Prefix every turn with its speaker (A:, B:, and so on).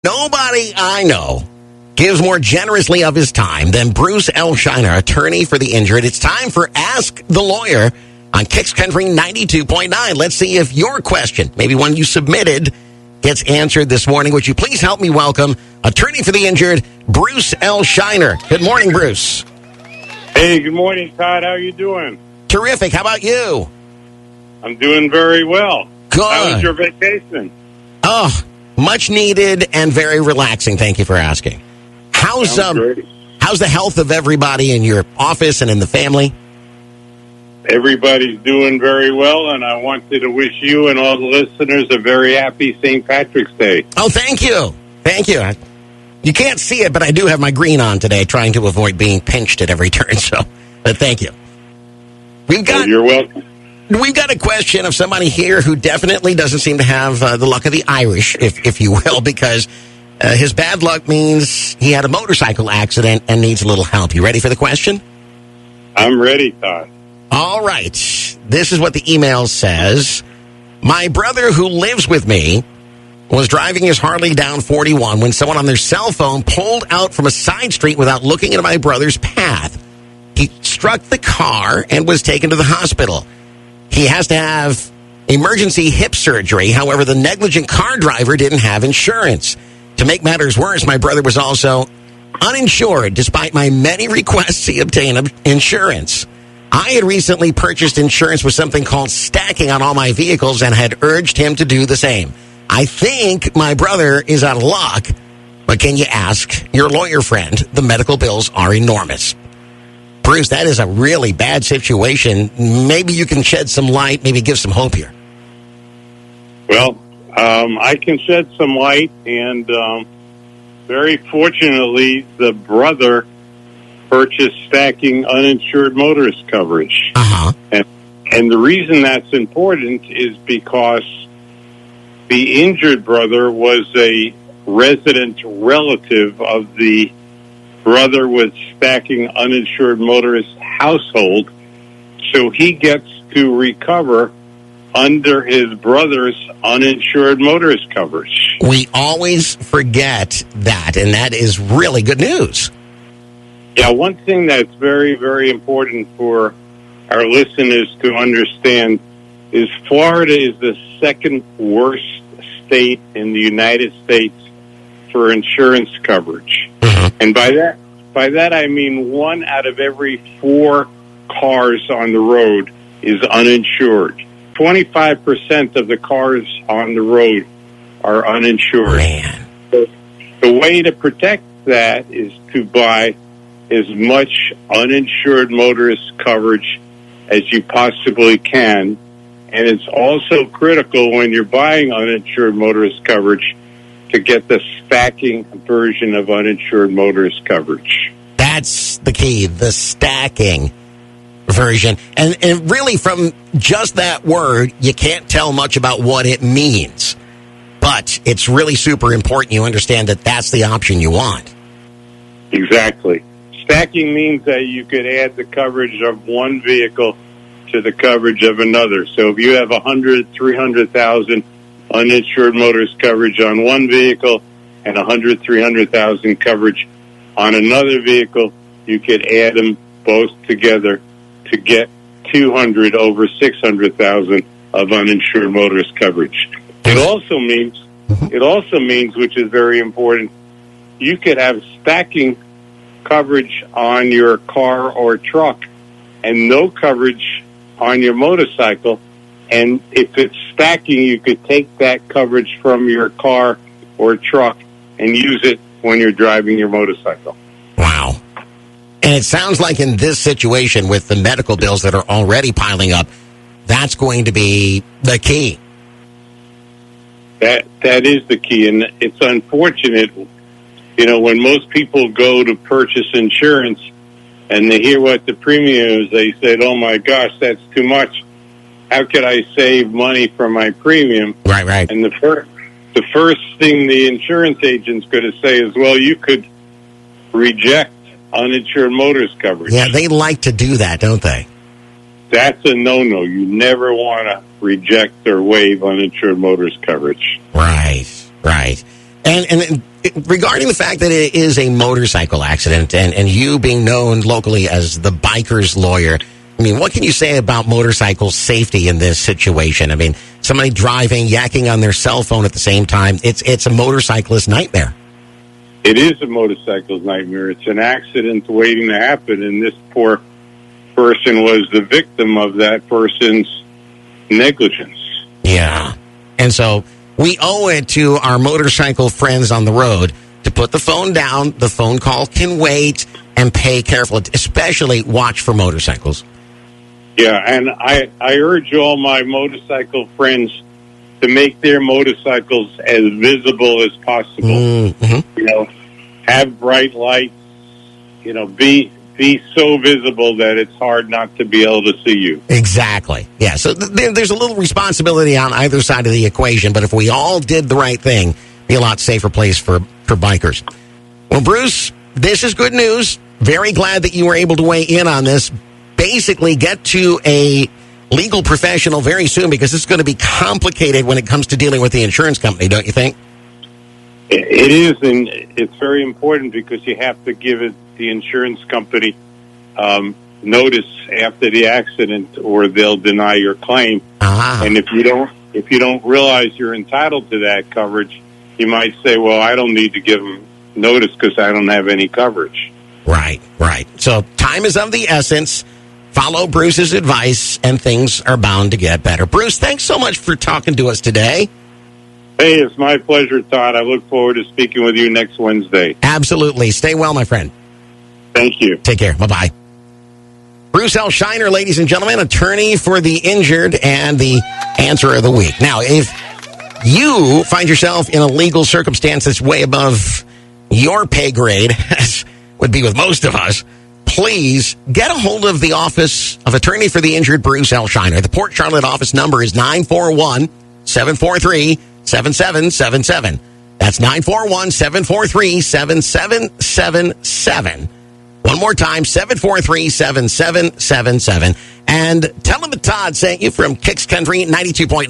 A: Nobody I know gives more generously of his time than Bruce L. Shiner, attorney for the injured. It's time for Ask the Lawyer on Kicks Country 92.9. Let's see if your question, maybe one you submitted, gets answered this morning. Would you please help me welcome attorney for the injured, Bruce L. Shiner. Good morning, Bruce.
B: Hey, good morning, Todd. How are you doing?
A: Terrific. How about you?
B: I'm doing very well.
A: Good.
B: How was your vacation?
A: Oh, much needed and very relaxing. Thank you for asking. How's the health of everybody in your office and in the family?
B: Everybody's doing very well, and I wanted to wish you and all the listeners a very happy St. Patrick's Day.
A: Oh, thank you. Thank you. You can't see it, but I do have my green on today, trying to avoid being pinched at every turn. But thank you.
B: You're welcome.
A: We've got a question of somebody here who definitely doesn't seem to have the luck of the Irish, if you will, because his bad luck means he had a motorcycle accident and needs a little help. You ready for the question?
B: I'm ready, Todd.
A: All right. This is what the email says. My brother who lives with me was driving his Harley down 41 when someone on their cell phone pulled out from a side street without looking at my brother's path. He struck the car and was taken to the hospital. He has to have emergency hip surgery. However, the negligent car driver didn't have insurance. To make matters worse, my brother was also uninsured despite my many requests to obtain insurance. I had recently purchased insurance with something called stacking on all my vehicles and had urged him to do the same. I think my brother is out of luck, but can you ask your lawyer friend? The medical bills are enormous. Bruce, that is a really bad situation. Maybe you can shed some light, maybe give some hope here.
B: Well, I can shed some light, and very fortunately, the brother purchased stacking uninsured motorist coverage.
A: Uh-huh.
B: And the reason that's important is because the injured brother was a resident relative of the brother with stacking uninsured motorist household, so he gets to recover under his brother's uninsured motorist coverage.
A: We always forget that, and that is really good news.
B: Yeah, one thing that's very, very important for our listeners to understand is Florida is the second worst state in the United States for insurance coverage.
A: Mm-hmm.
B: And by that I mean 1 out of every 4 cars on the road is uninsured. 25% of the cars on the road are uninsured.
A: Man.
B: The way to protect that is to buy as much uninsured motorist coverage as you possibly can. And it's also critical when you're buying uninsured motorist coverage to get the stacking version of uninsured motorist coverage.
A: That's the key, the stacking version. And really, from just that word, you can't tell much about what it means. But it's really super important you understand that that's the option you want.
B: Exactly. Stacking means that you could add the coverage of one vehicle to the coverage of another. So if you have 300,000 uninsured motorist coverage on one vehicle and 300,000 coverage on another vehicle, you could add them both together to get 200 over 600,000 of uninsured motorist coverage. It also means, which is very important, you could have stacking coverage on your car or truck and no coverage on your motorcycle. And if it's stacking, you could take that coverage from your car or truck and use it when you're driving your motorcycle.
A: Wow. And it sounds like in this situation with the medical bills that are already piling up, that's going to be the key.
B: That is the key. And it's unfortunate, when most people go to purchase insurance and they hear what the premium is, they said, oh my gosh, that's too much. How could I save money for my premium?
A: Right.
B: And the first thing the insurance agent's going to say is, well, you could reject uninsured motorist coverage.
A: Yeah, they like to do that, don't they?
B: That's a no-no. You never want to reject or waive uninsured motorist coverage.
A: Right. And regarding the fact that it is a motorcycle accident and you being known locally as the biker's lawyer, I mean, what can you say about motorcycle safety in this situation? I mean, somebody driving, yakking on their cell phone at the same time, it's a motorcyclist nightmare.
B: It is a motorcycle's nightmare. It's an accident waiting to happen, and this poor person was the victim of that person's negligence.
A: Yeah. And so we owe it to our motorcycle friends on the road to put the phone down. The phone call can wait, and pay careful, especially watch for motorcycles.
B: Yeah, and I urge all my motorcycle friends to make their motorcycles as visible as possible.
A: Mm-hmm.
B: You know, have bright lights. You know, be so visible that it's hard not to be able to see you.
A: Exactly. Yeah. So there's a little responsibility on either side of the equation, but if we all did the right thing, it'd be a lot safer place for bikers. Well, Bruce, this is good news. Very glad that you were able to weigh in on this. Basically, get to a legal professional very soon, because it's going to be complicated when it comes to dealing with the insurance company, don't you think?
B: It is, and it's very important because you have to give the insurance company notice after the accident, or they'll deny your claim.
A: Ah.
B: And if you don't realize you're entitled to that coverage, you might say, "Well, I don't need to give them notice because I don't have any coverage."
A: Right. So time is of the essence. Follow Bruce's advice, and things are bound to get better. Bruce, thanks so much for talking to us today.
B: Hey, it's my pleasure, Todd. I look forward to speaking with you next Wednesday.
A: Absolutely. Stay well, my friend.
B: Thank you.
A: Take care. Bye-bye. Bruce L. Shiner, ladies and gentlemen, attorney for the injured and the answer of the week. Now, if you find yourself in a legal circumstance that's way above your pay grade, as would be with most of us, please get a hold of the Office of Attorney for the Injured, Bruce L. Shiner. The Port Charlotte office number is 941-743-7777. That's 941-743-7777. One more time, 743-7777. And tell them that Todd sent you from Kicks Country 92.9.